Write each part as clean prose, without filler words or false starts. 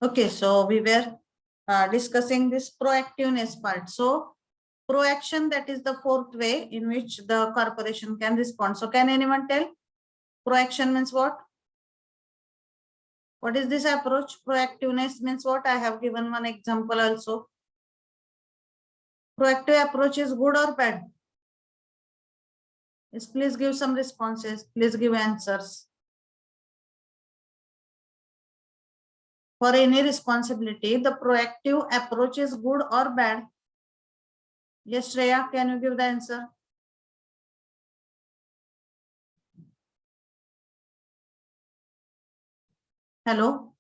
Okay, so we were discussing this proactiveness part. So proaction, that is the fourth way in which the corporation can respond. So can anyone tell? Proaction means what? What is this approach? Proactiveness means what? I have given one example also. Proactive approach is good or bad? Yes, please give some responses. Please give answers. For any responsibility, the proactive approach is good or bad? Yes, Shreya, can you give the answer? Hello?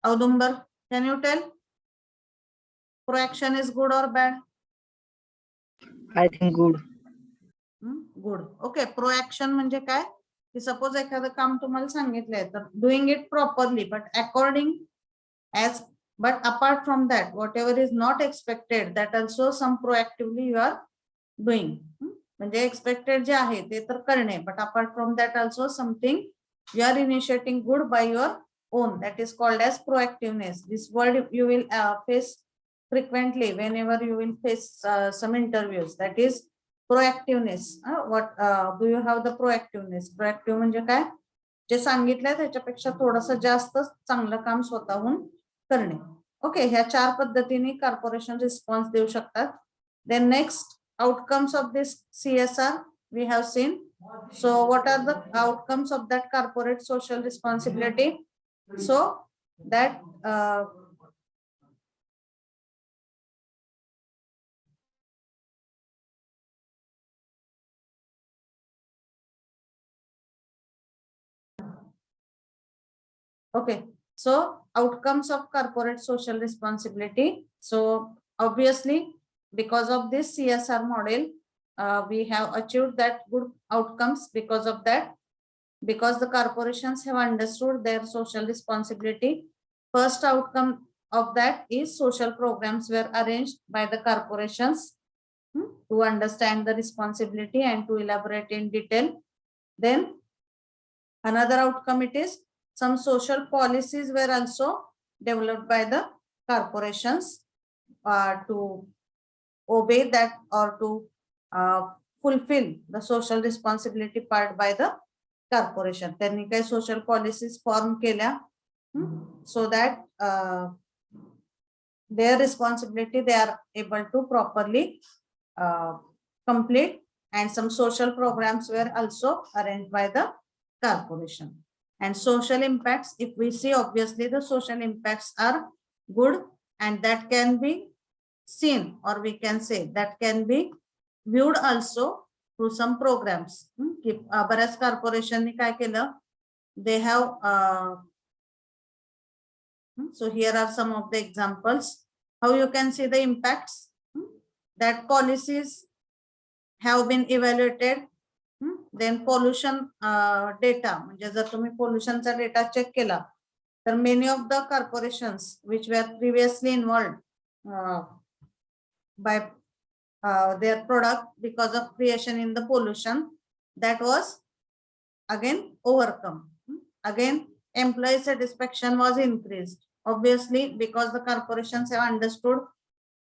Audumbar, can you tell? Proaction is good or bad? I think good. Good. Okay, proaction म्हणजे काय? की suppose एखादं काम तुम्हाला सांगितलंय तर doing it properly but according as but apart from that whatever is not expected that also some proactively you are doing. म्हणजे expected जे आहे ते तर करणे but apart from that also something you are initiating good by your own, that is called as proactiveness. This word you will face frequently whenever you will face some interviews, that is proactiveness. What do you have the proactiveness? Proactive म्हणजे काय? जे सांगितलंय त्याच्यापेक्षा थोडंसं जास्त चांगलं काम स्वतःहून करणे. ओके, ह्या चार पद्धतीने कॉर्पोरेशन रिस्पॉन्स देऊ शकतात. Then next outcomes of this CSR we have seen. So what are the outcomes of that corporate social responsibility? So that okay, so outcomes of corporate social responsibility. So obviously because of this CSR model we have achieved that good outcomes because of that, because the corporations have understood their social responsibility. First outcome of that is social programs were arranged by the corporations to understand the responsibility and to elaborate in detail. Then another outcome it is some social policies were also developed by the corporations to obey that or to fulfill the social responsibility part by the corporation. त्यांनी काही social policies form केल्या so that their responsibility they are able to properly complete, and some social programs were also arranged by the corporation. And social impacts, if we see, obviously the social impacts are good and that can be seen, or we can say that can be viewed also through some programs. बऱ्याच corporationनी काय केलं, they have so here are some of the examples how you can see the impacts. That policies have been evaluated. Then pollution data, म्हणजे जर तुम्ही pollutionचा data check केला तर many of the corporations which were previously involved by their product because of creation in the pollution, that was again overcome. Again employee satisfaction was increased, obviously because the corporations have understood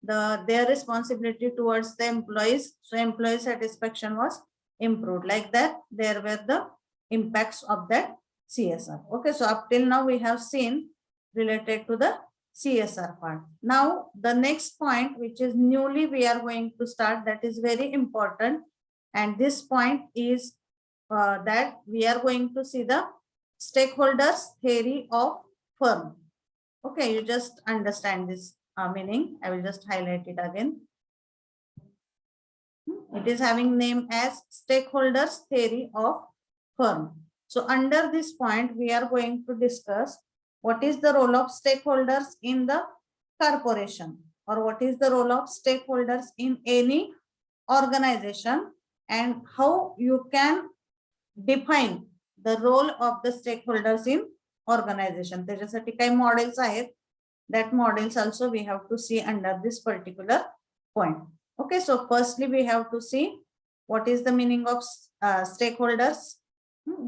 their responsibility towards the employees, so employee satisfaction was improved. Like that there were the impacts of that CSR. Okay, so up till now we have seen related to the CSR part. Now the next point which is newly we are going to start, that is very important, and this point is that we are going to see the stakeholders theory of firm. Okay, you just understand this meaning. I will just highlight it again. It is having name as stakeholders theory of firm. So under this point we are going to discuss what is the role of stakeholders in the corporation, or what is the role of stakeholders in any organization, and how you can define the role of the stakeholders in organization. त्याच्यासाठी काही models आहेत, that models also we have to see under this particular point. Okay, so firstly we have to see what is the meaning of stakeholders.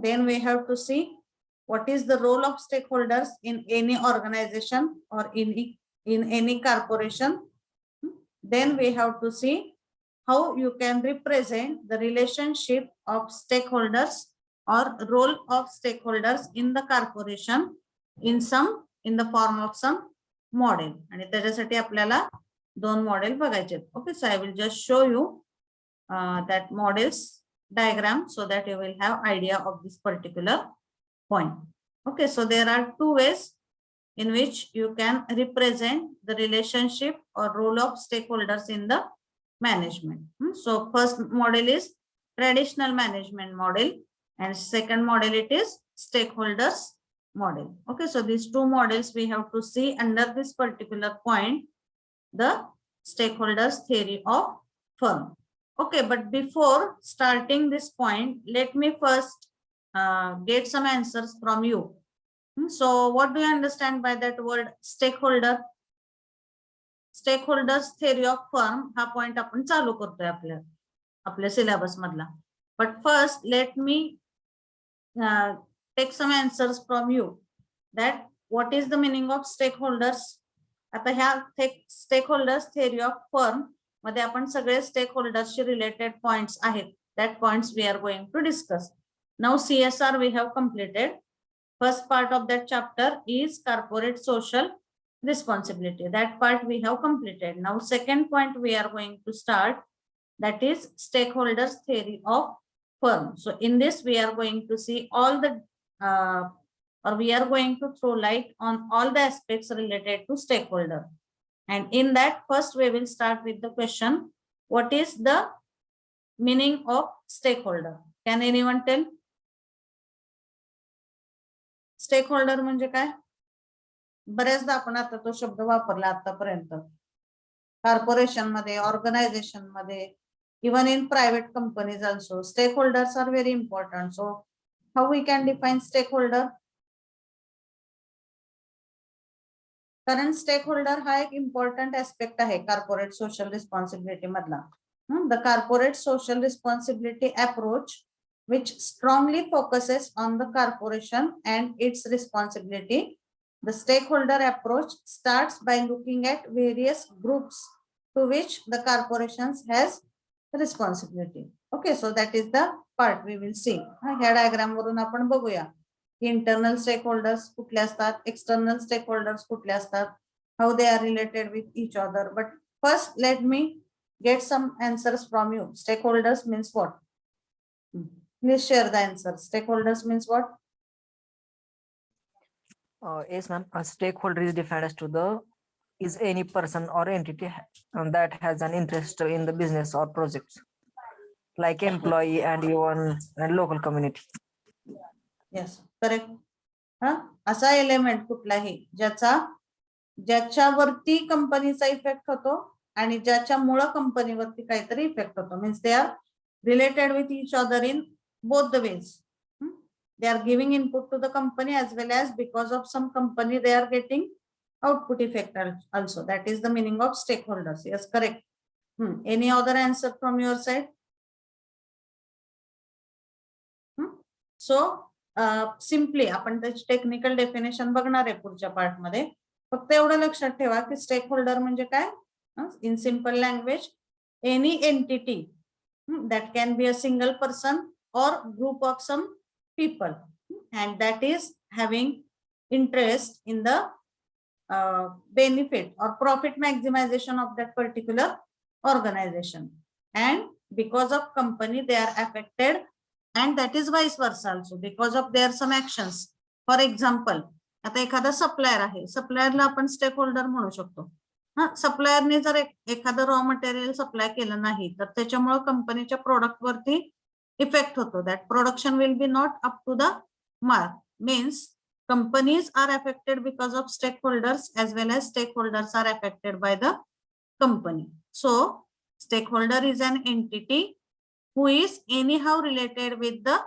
Then we have to see what is the role of stakeholders in any organization or in any corporation. Then we have to see how you can represent the relationship of stakeholders or role of stakeholders in the corporation in the form of some model. आणि त्याच्यासाठी आपल्याला दोन model बघायचे. Okay, so I will just show you that models diagram so that you will have idea of this particular point. Okay, so there are two ways in which you can represent the relationship or role of stakeholders in the management. So first model is traditional management model and second model it is stakeholders model. Okay, so these two models we have to see under this particular point, the stakeholders theory of firm. Okay, but before starting this point, let me first get some answers from you. So what do you understand by that word stakeholder? Stakeholders theory of firm हा point आपण चालू करतोय आपल्या syllabus मधला. But first let me take some answers from you that what is the meaning of stakeholders. आता ह्या stakeholders theory of firm मध्ये आपण सगळे stakeholders related points आहेत. That points we are going to discuss. Now CSR we have completed. First part of that chapter is corporate social responsibility. That part we have completed. Now second point we are going to start, that is stakeholders theory of firm. So in this we are going to see all the or we are going to throw light on all the aspects related to stakeholder. And in that first we will start with the question, what is the meaning of stakeholder? Can anyone tell? Stakeholder म्हणजे काय? बरेचदा आपण आता तो शब्द वापरला आतापर्यंत corporation मध्ये, ऑर्गनायझेशन मध्ये, even in private companies also stakeholders are very important. So how we can define stakeholder? कारण स्टेकहोल्डर हा एक इम्पॉर्टंट ऍस्पेक्ट आहे कॉर्पोरेट सोशल रिस्पॉन्सिबिलिटी मधला. The corporate social responsibility approach which strongly focuses on the corporation and its responsibility. The stakeholder approach starts by looking at various groups to which the corporations has responsibility. Okay, so that is the part we will see. ह्या diagram वरून आपण बघूया internal stakeholders कुठले असतात, external stakeholders कुठले असतात, how they are related with each other. But first let me get some answers from you. Stakeholders means what? Please share the answer. Stakeholders means what? Yes, ma'am. A stakeholder is defined as is any person or entity that has an interest in the business or projects, like employee and even local community. Yes, correct. असा element कुठलाही ज्याच्यावरती कंपनीचा effect होतो आणि ज्याच्यामुळे कंपनीवरती काहीतरी effect होतो. Means they are related with each other in both the ways. They are giving input to the company as well as because of some company they are getting output effect also. That is the meaning of stakeholders. Yes, correct. Any other answer from your side? So simply आपण त्याची technical definition बघणार आहे पुढच्या part मध्ये. फक्त एवढं लक्षात ठेवा की स्टेकहोल्डर म्हणजे काय? In simple language, any entity that can be a single person or group of some people and that is having interest in the benefit or profit maximization of that particular organization, and because of company they are affected, and that is vice versa also because of their some actions. For example, आता एखादा supplier आहे, सप्लायरला आपण stake holder म्हणू शकतो. सप्लायरने जर एखादं raw material supply केलं नाही तर त्याच्यामुळे कंपनीच्या प्रोडक्ट वरती इफेक्ट होतो. That production will be not up to the mark. Means companies are affected because of stakeholders as well as stakeholders are affected by the company. So stakeholder is an entity who is anyhow related with the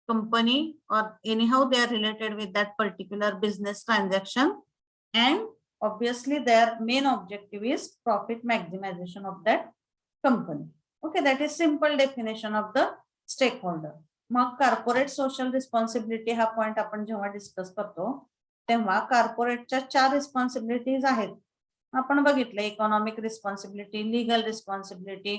company or anyhow they are related with that particular business transaction, and obviously their main objective is profit maximization of that company. Okay, that is simple definition of the stakeholder. Mug corporate social responsibility हा point आपण जेव्हा discuss करतो तेव्हा कॉर्पोरेटच्या 4 responsibilities आहेत. आपण बघितलं economic responsibility, legal responsibility,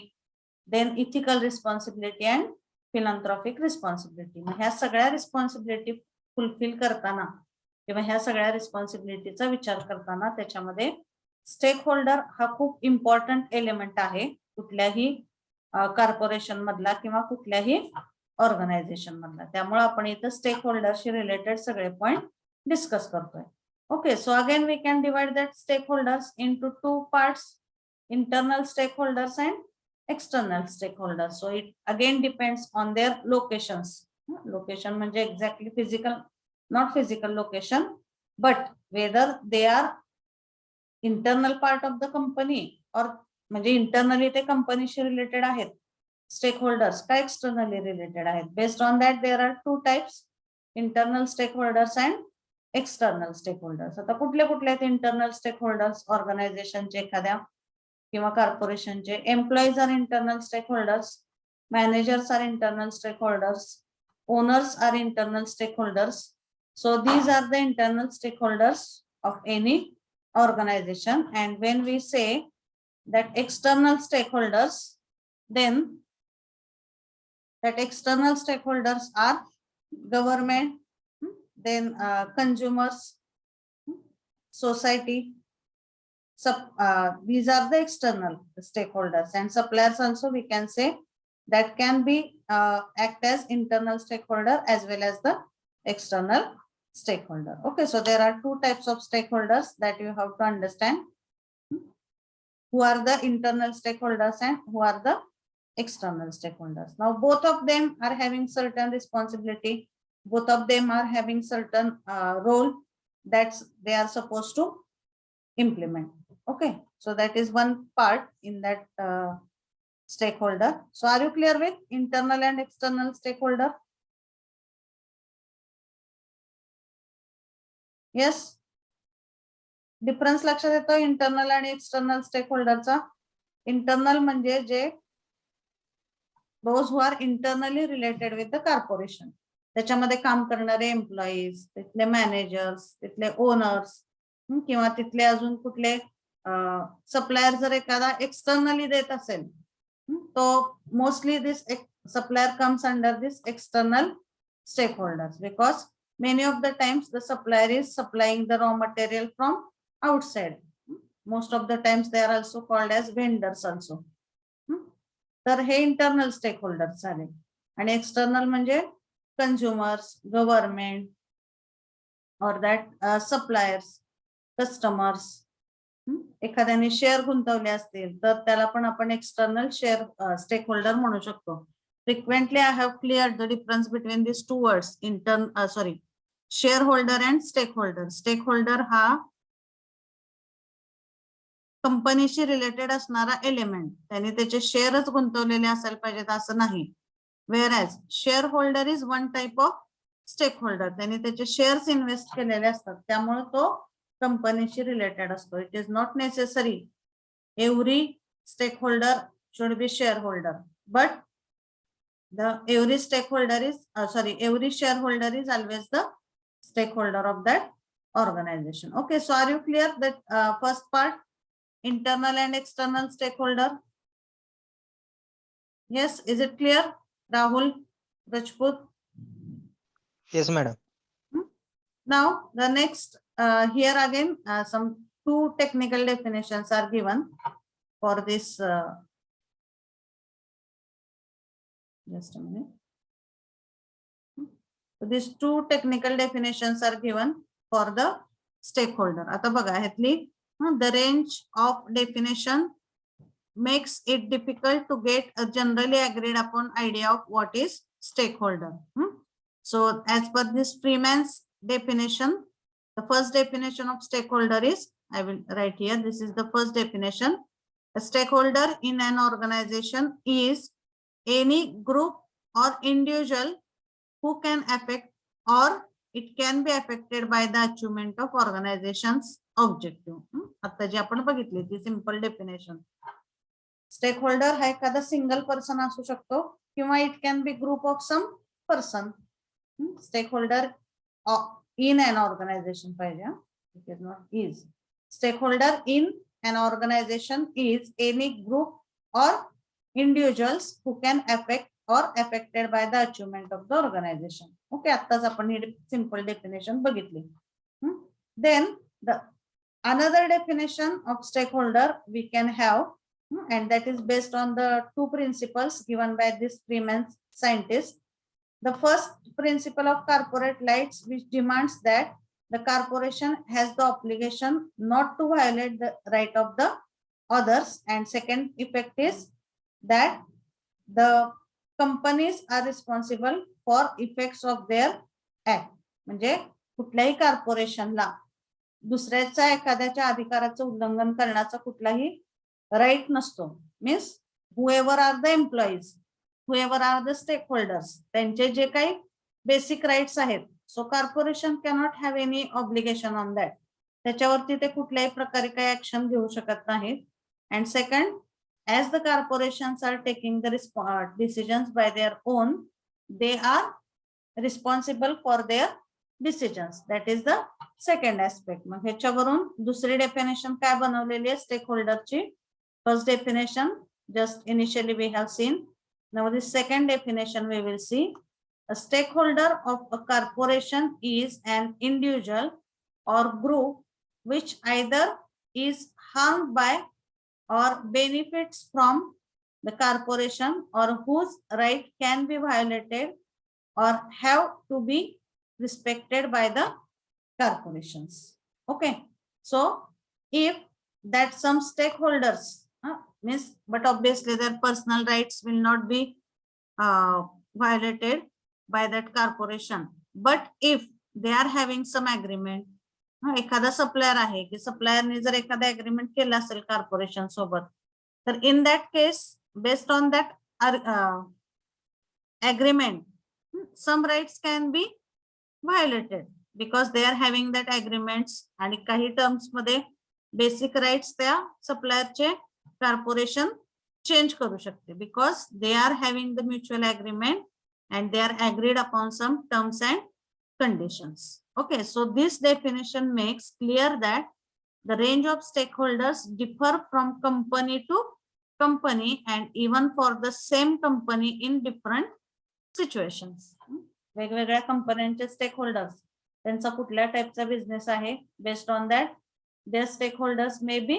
then ethical responsibility and philanthropic responsibility. मग ह्या सगळ्या रिस्पॉन्सिबिलिटी फुलफिल करताना किंवा ह्या सगळ्या रिस्पॉन्सिबिलिटीचा विचार करताना त्याच्यामध्ये स्टेक होल्डर हा खूप इम्पॉर्टंट एलिमेंट आहे कुठल्याही कॉर्पोरेशन मधला किंवा कुठल्याही ऑर्गनायझेशन मधला. त्यामुळे आपण इथं स्टेक होल्डरशी रिलेटेड सगळे पॉइंट डिस्कस करतोय. Okay, so again we can divide that stakeholders into 2 parts, internal stakeholders and external stakeholders. So it again depends on their locations. Location म्हणजे exactly physical, not physical location, but whether they are internal part of the company or म्हणजे internally ते कंपनीशी related आहेत stakeholders का externally related आहेत. Based on that there are 2 types, internal stakeholders and external stakeholders. आता कुठले कुठले आहेत internal stake holders ऑर्गनायझेशनचे एखाद्या किंवा कॉर्पोरेशनचे? Employees are internal stakeholders, managers are internal stakeholders, owners are internal stakeholders. So these are the internal stakeholders of any ऑर्गनायझेशन. And when we say that external stakeholders, then that external stakeholders are government, then consumers, society, these are the external stakeholders. And suppliers also we can say that can be act as internal stakeholder as well as the external stakeholder. Okay, so there are 2 types of stakeholders that you have to understand, who are the internal stakeholders and who are the external stakeholders. Now both of them are having certain responsibility, both of them are having certain role that they are supposed to implement. Okay, so that is one part in that stakeholder. So are you clear with internal and external stakeholder? Yes, difference लक्षात येतो internal आणि external stake होल्डरचा? Internal म्हणजे जे those who are internally related with the corporation, त्याच्यामध्ये काम करणारे employees, तिथले managers, तिथले owners किंवा तिथले अजून कुठले सप्लायर जर एखादा एक्सटर्नली देत असेल तो mostly this supplier comes under this external stakeholders, because many of the times the supplier is supplying the raw material from outside. Most of the times they are also called as vendors also. तर हे internal stake holders झाले. आणि external म्हणजे consumers, government और that suppliers, customers. एखाद्याने share गुंतवले असतील तर त्याला पण आपण एक्सटर्नल शेअर स्टेक होल्डर म्हणू शकतो. Frequently I have cleared the difference between this 2 words, sorry shareholder and stakeholder. Stakeholder हा कंपनीशी रिलेटेड असणारा एलिमेंट, त्याने त्याचे शेअरच गुंतवलेले असायला पाहिजेत असं नाही. Whereas shareholder is one type of stakeholder, त्याने त्याचे शेअर्स इन्व्हेस्ट केलेले असतात त्यामुळे तो कंपनीशी रिलेटेड असतो. It is not necessary every stakeholder should be shareholder, but every stakeholder is every shareholder is always the stakeholder of that organization. Okay, so are you clear that first part, internal and external stakeholder? Yes, is it clear, Rahul, Rajput? Yes, madam. Now the next here again some 2 technical definitions are given for this just a minute. So these 2 technical definitions are given for the stakeholder. आता बघा ह्यातली the range of definition makes it difficult to get a generally agreed upon idea of what is stakeholder. So as per this Freeman's definition, the first definition of stakeholder is, I will write here, this is the first definition. A stakeholder in an organization is any group or individual who can affect or it can be affected by the achievement of organization's objective. आता जे आपण बघितले ती simple definition. Stake holder हा एखादा single person असू शकतो किंवा it can be group of some person. Stakeholder in an organization पाहिजे. It is not is. Stakeholder in an organization is any group or individuals who can affect or affected by the achievement of the organization. Okay, आत्ताच आपण ही simple definition बघितली. Then the another definition of stakeholder we can have, and that is based on the two principles given by this Freeman scientist. The first principle of corporate rights, which demands that the corporation has the obligation not to violate the right of the others, and second effect is that the companies are responsible for effects of their act. म्हणजे कुठल्याही कॉर्पोरेशनला दुसऱ्याच्या एखाद्याच्या अधिकाराचं उल्लंघन करण्याचा कुठलाही right नसतो. Means whoever are the employees, whoever are the stakeholders, त्यांचे जे काही बेसिक राईट्स आहेत, so corporation cannot have any obligation on that. त्याच्यावरती ते कुठल्याही प्रकारे काही ऍक्शन घेऊ शकत नाहीत. And second, as the corporations are taking the decisions by their own, they are responsible for their decisions. That is the second aspect. मग ह्याच्यावरून दुसरी डेफिनेशन काय बनवलेली आहे स्टेक होल्डरची? First definition just initially we have seen. Now the second definition we will see. A stakeholder of a corporation is an individual or group which either is harmed by or benefits from the corporation, or whose right can be violated or have to be respected by the corporations. Okay, so if that some stakeholders means, but obviously their personal rights will not be violated by that corporation, but if they are having some agreement, एखादा supplier आहे की सप्लायरने जर एखादा agreement केला असेल corporation सोबत, तर in that case based on that agreement, some rights can be violated because they are having that agreements, आणि काही टर्म्स मध्ये बेसिक राइट्स त्या सप्लायरचे कॉर्पोरेशन चेंज करू शकते because they are having the mutual agreement and they are agreed upon some terms and conditions. Okay, so this definition makes clear that the range of stakeholders differ from company to company and even for the same company in different situations. वेगवेगळ्या कंपन्यांचे stake holders, त्यांचा कुठल्या टाइपचा business आहे, based on that their stakeholders may be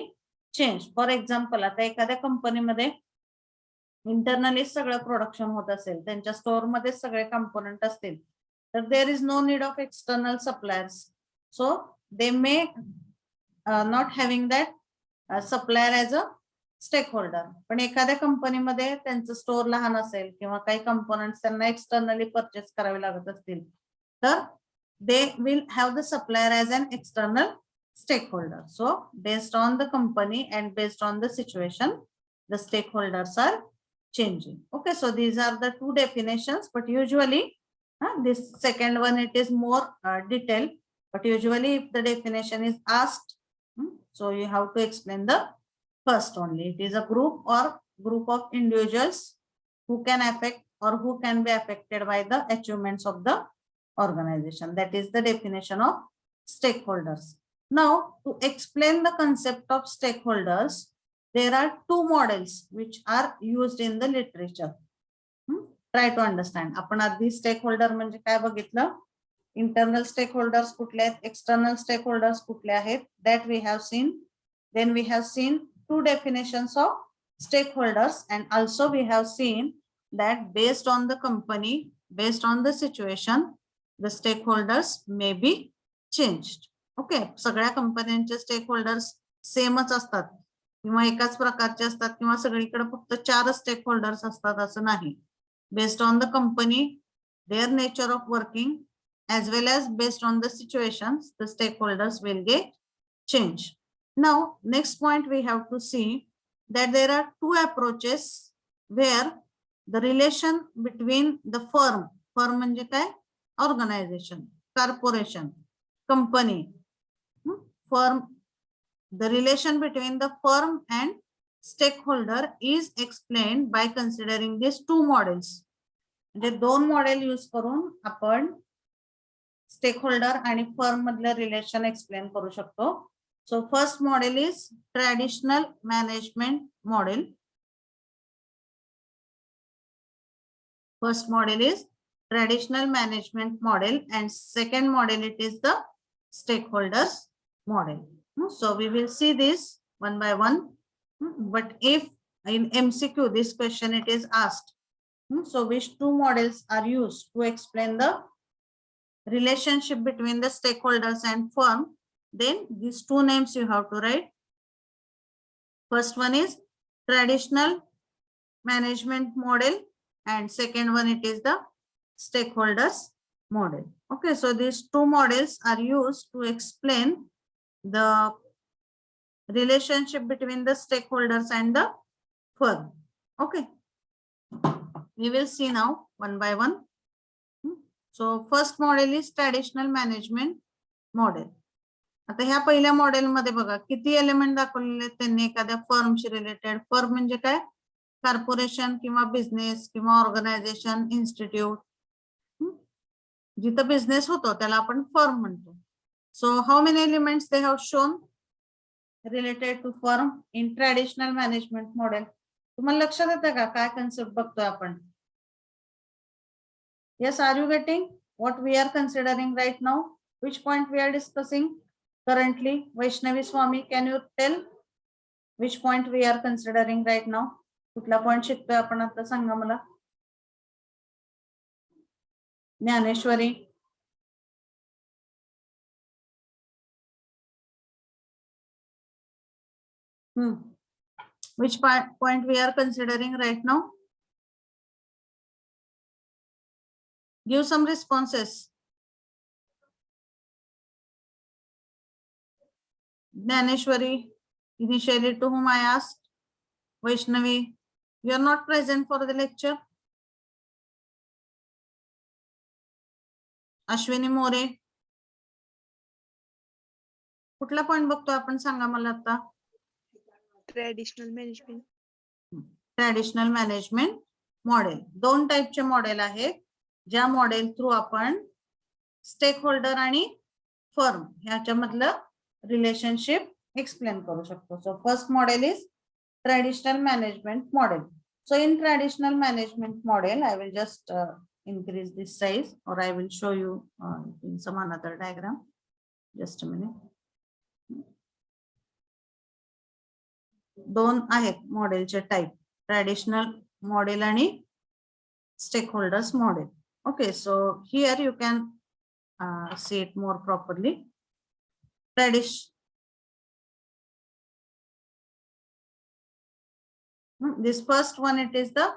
change. For example, आता एखाद्या कंपनीमध्ये internally सगळं प्रोडक्शन होत असेल, त्यांच्या स्टोअर मध्ये सगळे कंपोनंट असतील, तर there is no need of external suppliers, so they may not having that supplier as a stakeholder. पण एखाद्या कंपनीमध्ये त्यांचं स्टोअर लहान असेल किंवा काही कंपोनंट्स त्यांना एक्सटर्नली परचेस करावे लागत असतील, तर they will have the supplier as an external stakeholder. So based on the company and based on the situation, the stakeholders are changing. Okay, so these are the two definitions, but usually this second one, it is more detailed, but usually if the definition is asked, so you have to explain the first only. It is a group or group of individuals who can affect or who can be affected by the achievements of the organization. That is the definition of stakeholders. Now, to explain the concept of stakeholders, there are two models which are used in the literature. Try to understand. आपण आधी stakeholder म्हणजे काय बघितलं, internal stakeholders कुठले आहेत, external stakeholders कुठले आहेत, that we have seen. Then we have seen two definitions of stakeholders, and also we have seen that based on the company, based on the situation, the stakeholders may be changed. Okay, सगळ्या कंपन्यांचे stake holders सेमच असतात किंवा एकाच प्रकारचे असतात किंवा सगळीकडे फक्त 4 स्टेक होल्डर्स असतात असं नाही. Based on the company, their nature of working, as well as based on the situations, the stakeholders will get changed. Now, next point we have to see that there are two approaches where the relation between the firm म्हणजे काय, organization, corporation, company, firm, the relation between the firm and stakeholder is explained by considering these two models. म्हणजे दोन model use करून आपण stake holder आणि firm मधलं relation explain करू शकतो. So first model is traditional management model. First model is traditional management model and second model it is the stakeholders model. So we will see this one by one. But if in MCQ this question it is asked, so which two models are used to explain the relationship between the stakeholders and firm, then these two names you have to write. First one is traditional management model and second one it is the stakeholders model. Okay, so these two models are used to explain the relationship between the stakeholders and the firm. Okay, we will see now one by one. So first model is traditional management model. आता ह्या पहिल्या model मध्ये बघा किती element दाखवलेले आहेत त्यांनी एखाद्या फर्मशी रिलेटेड. फर्म म्हणजे काय? कॉर्पोरेशन किंवा बिझनेस किंवा ऑर्गनायझेशन, इन्स्टिट्यूट, जिथं बिझनेस होतो त्याला आपण फर्म म्हणतो. So how many elements they have shown related to firm in traditional management model? तुम्हाला लक्षात येतं का काय कन्सेप्ट बघतोय आपण? Yes, are you getting what we are considering right now? Which point we are discussing currently? Vaishnavi Swami, can you tell which point we are considering right now? कुठला point शिकतोय आपण आता सांगा मला. Dnyaneshwari, which point we are considering right now? Give some responses. Jnaneshwari, initially to whom I asked. Vaishnavi, you are not present for the lecture. Ashwini More, कुठला point बघतो आपण सांगा मला आता. Traditional management. Traditional management model. दोन टाइपचे model आहेत ज्या model through आपण stake holder आणि फर्म ह्याच्यामधलं रिलेशनशिप एक्सप्लेन करू शकतो. So first model is traditional management model. So in traditional management model, I will just increase this size or I will show you in some another diagram. Just a minute. दोन आहेत मॉडेलचे type, traditional model आणि stakeholders model. Okay, so here you can see it more properly. This first one it is the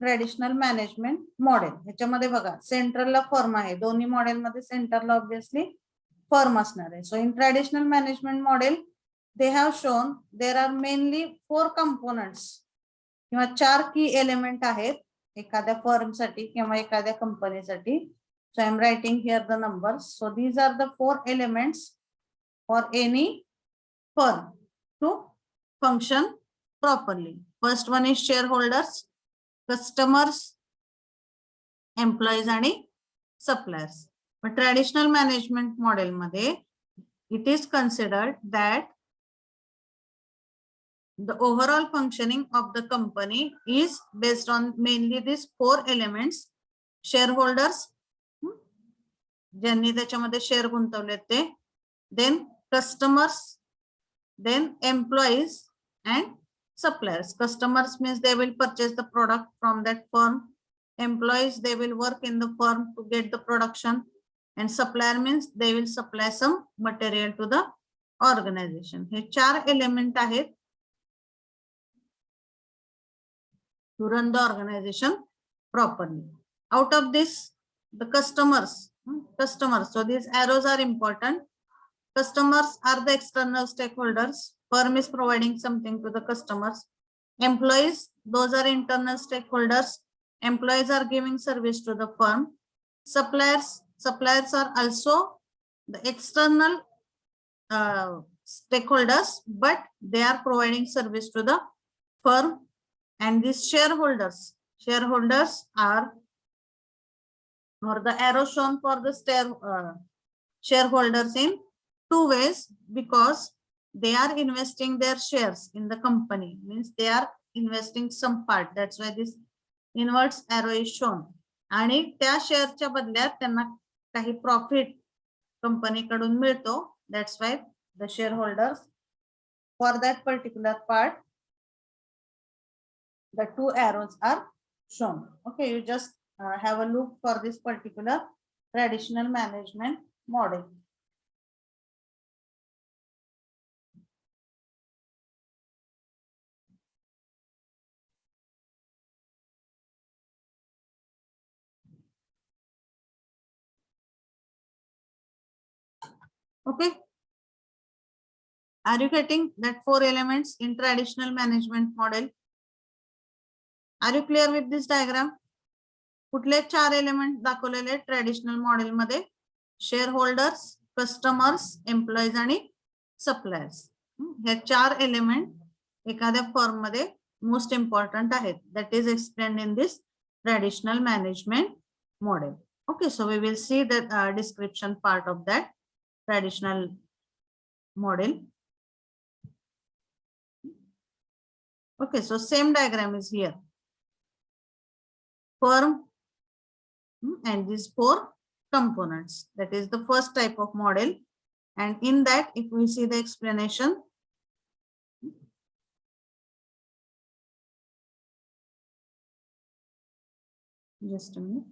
traditional management model. ह्याच्यामध्ये बघा सेंट्रलला firm आहे. दोन्ही model मध्ये सेंटरला ऑब्विसली फर्म असणार आहे. So in traditional management model they have shown there are mainly 4 components किंवा 4 की एलिमेंट आहेत एखाद्या फर्म साठी किंवा एखाद्या कंपनीसाठी. So I am writing here the numbers. So these are the 4 elements for any firm to function properly. First one is shareholders, customers, employees आणि suppliers. But traditional management model मध्ये it is considered that the overall functioning of the company is based on mainly these 4 elements. Shareholders, ज्यांनी त्याच्यामध्ये share गुंतवले ते, then customers, then employees and suppliers. Customers means they will purchase the product from that firm. Employees, they will work in the firm to get the production. And supplier means they will supply some material to the organization. हे 4 element आहेत to run the organization properly. Out of this, the customers. So these arrows are important. Customers are the external stakeholders. Firm is providing something to the customers. Employees, those are internal stakeholders. Employees are giving service to the firm. Suppliers are also the external stakeholders, but they are providing service to the firm. And these shareholders shareholders are, or the arrow shown for the shareholders in two ways, because they are investing their shares in the company, means they are investing some part. That's why this inverse arrow is shown. आणि त्या शेअरच्या बदल्यात त्यांना काही profit कंपनीकडून मिळतो. That's why the shareholders for that particular part, the two arrows are shown. Okay, you just have a look for this particular traditional management model. Okay, are you getting that 4 elements in traditional management model? Are you clear with this diagram? कुठले 4 element दाखवलेले traditional model मध्ये? Share holders, customers, employees आणि suppliers. हे 4 element एखाद्या firm मध्ये most important आहेत. That is explained in this traditional management model. Okay, so we will see the description part of that traditional model. Okay, so same diagram is here. Firm and these 4 components. That is the first type of model. And in that, if we see the explanation, just a minute.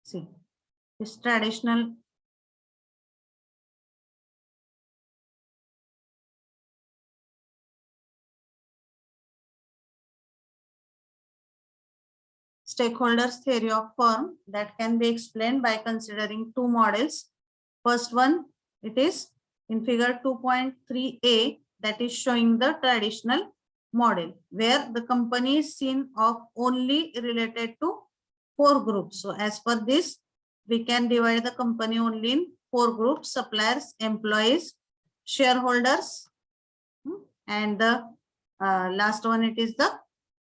See, this traditional stakeholders theory of firm that can be explained by considering 2 models. First one, it is in figure 2.3a, that is showing the traditional model where the company is seen of only related to 4 groups. So as per this, we can divide the company only in 4 groups: suppliers, employees, shareholders, and the last one, it is the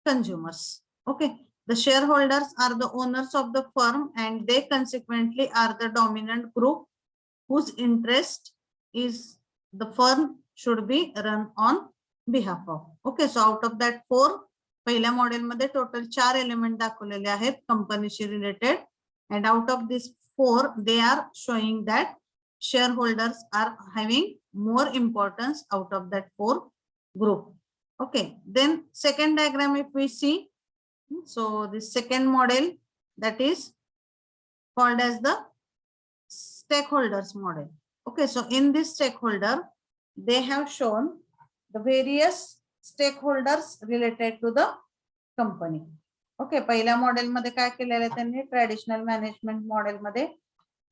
consumers. Okay, the shareholders are the owners of the firm and they consequently are the dominant group whose interest is the firm should be run on behalf of. Okay, so out of that 4, पहिल्या model मध्ये total 4 element दाखवलेले आहेत कंपनीशी related, and out of these 4 they are showing that shareholders are having more importance out of that 4 group. Okay, then second diagram if we see, so the second model, that is called as the stakeholders model. Okay, so in this stakeholder they have shown the various stakeholders related to the company. Okay, पहिल्या model मध्ये काय केलेले त्यांनी traditional management model मध्ये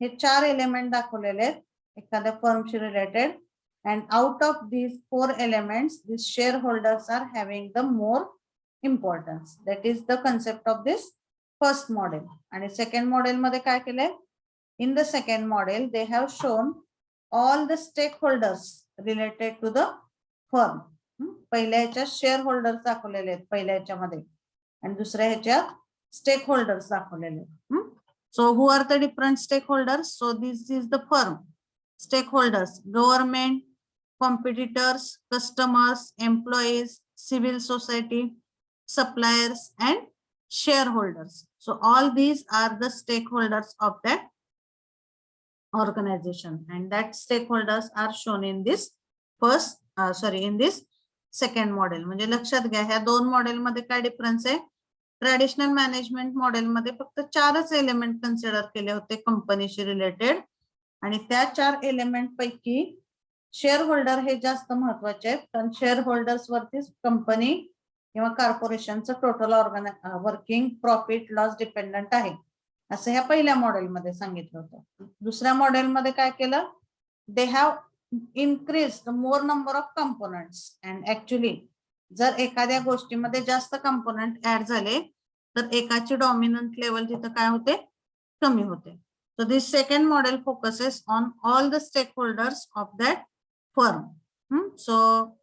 हे 4 element दाखवलेले आहेत एखाद्या फर्मशी related, and out of these 4 elements these shareholders are having the more importance. That is the concept of this first model. आणि second model मध्ये काय केले? In the second model they have shown all the stakeholders related to the firm. पहिल्या ह्याच्यात share holders दाखवलेले आहेत पहिल्या ह्याच्यामध्ये, आणि दुसऱ्या ह्याच्यात स्टेक होल्डर्स दाखवलेले आहेत. So who are the different stakeholders? So this is the firm. Stakeholders: government, competitors, customers, employees, civil society, suppliers and shareholders. So all these are the stakeholders of that organization, and that stakeholders are shown in this in this second model. म्हणजे लक्षात घ्या ह्या 2 model मध्ये काय difference आहे? Traditional management model मध्ये फक्त 4च element consider केले होते कंपनीशी रिलेटेड, आणि त्या 4 एलिमेंट पैकी शेअर होल्डर हे जास्त महत्वाचे आहेत, कारण शेअर होल्डर्स वरतीच कंपनी किंवा कॉर्पोरेशनचं total working profit loss dependent आहे, असं ह्या पहिल्या मॉडेल मध्ये सांगितलं होतं. दुसऱ्या मॉडेल मध्ये काय केलं? they have increased the more number of components, and actually जर एखाद्या गोष्टीमध्ये जास्त कंपोनंट ऍड झाले तर एकाची डॉमिनंट लेवल तिथं काय होते, कमी होते. So this second model focuses on all the stakeholders of that firm. So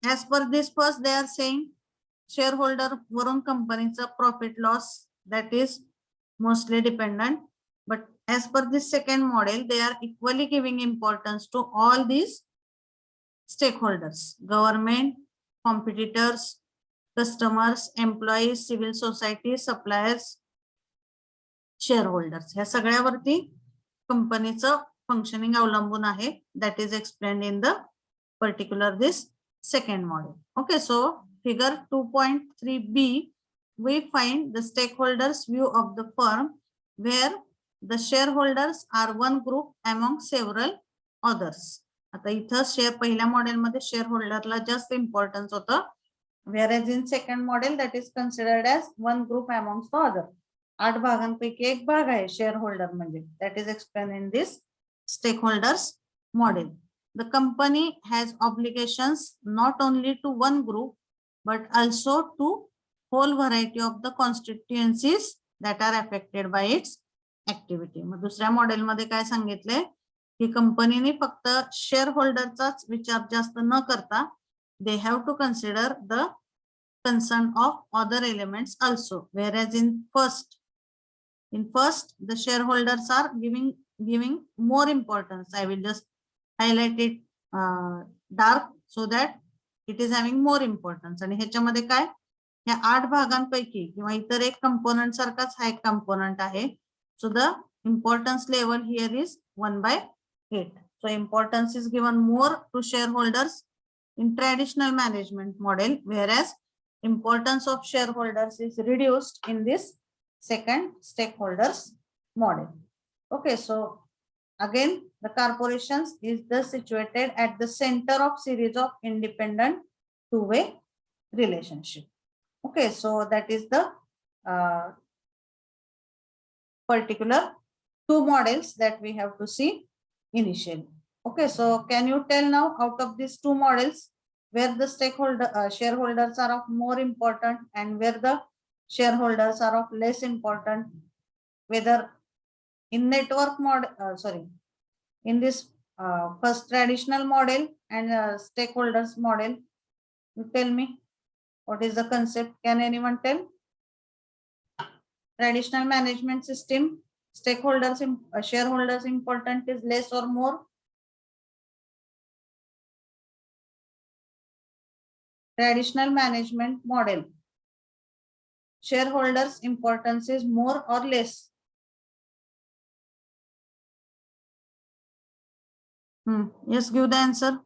as per this first, they are saying shareholder वरून कंपनीचा profit loss that is mostly dependent. But as per this second model, they are equally giving importance to all these stakeholders: government, competitors, customers, employees, civil society, suppliers, shareholders. ह्या सगळ्यावरती कंपनीचं functioning अवलंबून आहे. That is explained in the particular this second model. Okay, so figure 2.3b, we find the stakeholders view of the firm where the shareholders are one group among several others. आता इथं share पहिल्या model मध्ये share होल्डरला जास्त importance होतं, whereas in second model that is considered as one group amongst the other. 8 भागांपैकी एक भाग आहे share holder म्हणजे. That is explained in this stakeholders model. The company has obligations not only to one group but also to whole variety of the constituencies that are affected by its activity. मग दुसऱ्या model मध्ये काय सांगितले की कंपनीने फक्त share होल्डरचाच विचार जास्त न करता they have to consider the concern of other elements also, whereas in first the shareholders are giving more importance. I will just highlight it dark so that it is having more importance. आणि ह्याच्यामध्ये काय, या 8 भागांपैकी किंवा इतर एक component सारखाच हा एक कंपोनंट आहे. So the importance level here is 1/8. So importance is given more to shareholders in traditional management model, whereas importance of shareholders is reduced in this second stakeholders model. Okay, so again the corporations is thus situated at the center of series of independent two-way relationship. Okay, so that is the particular two models that we have to see initially. Okay, so can you tell now out of these two models where the shareholders are of more important and where the shareholders are of less important, whether in network model, in this first traditional model and stakeholders model? You tell me what is the concept. Can anyone tell? Traditional management system, stakeholders shareholders important is less or more? Traditional management model, shareholders importance is more or less? Yes, give the answer.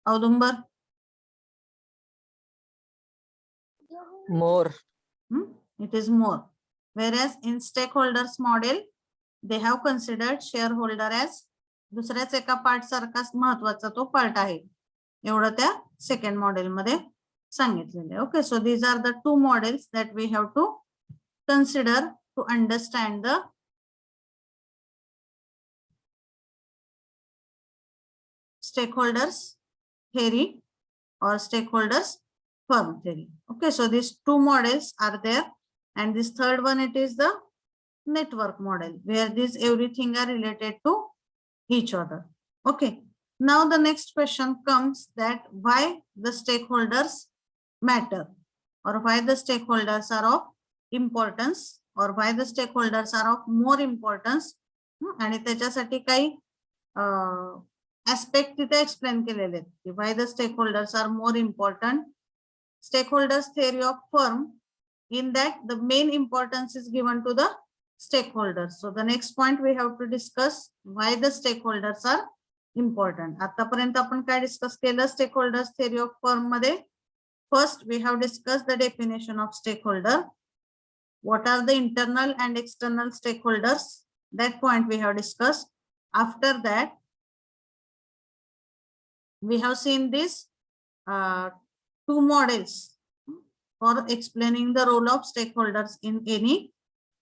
Audumbar? More. It is more. Whereas in stakeholders model, they have considered shareholder as दुसऱ्याच एका part सारखाच महत्वाचा तो part आहे, एवढं त्या second model मध्ये सांगितलेलं आहे. Okay, so these are the two models that we have to consider to understand the stakeholders theory or stakeholders firm theory. Okay, so these two models are there, and this third one, it is the network model where these everything are related to each other. Okay, now the next question comes that why the stakeholders matter, or why the stakeholders are of importance, or why the stakeholders are of more importance. आणि त्याच्यासाठी काही aspect तिथे explain केलेले आहेत. Why the stakeholders are more important. Stakeholders theory of firm, in that the main importance is given to the stakeholders. So the next point we have to discuss why the stakeholders are important. आतापर्यंत आपण काय discuss केलं stakeholders theory of firm मध्ये? First we have discussed the definition of stakeholder. What are the internal and external stakeholders? That point we have discussed. After that we have seen this two models for explaining the role of stakeholders in any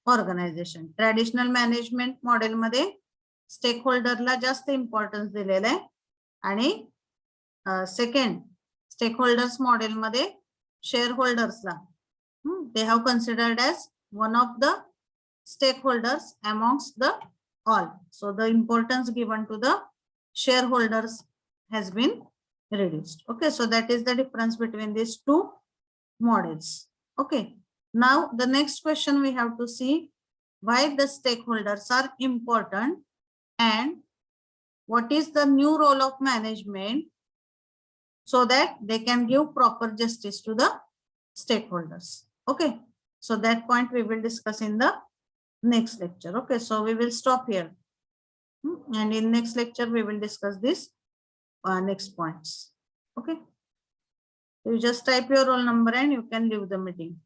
organization. Traditional management model मध्ये stake होल्डरला जास्त importance दिलेला आहे आणि second stake holders मॉडेलमध्ये share होल्डर्सला they have considered as one of the stakeholders amongst the all. So the importance given to the shareholders has been reduced. Okay, so that is the difference between these two models. Okay, now the next question we have to see why the stakeholders are important and what is the new role of management so that they can give proper justice to the stakeholders. Okay, so that point we will discuss in the next lecture. Okay, so we will stop here. And in next lecture we will discuss this next points. Okay, you just type your roll number and you can leave the meeting.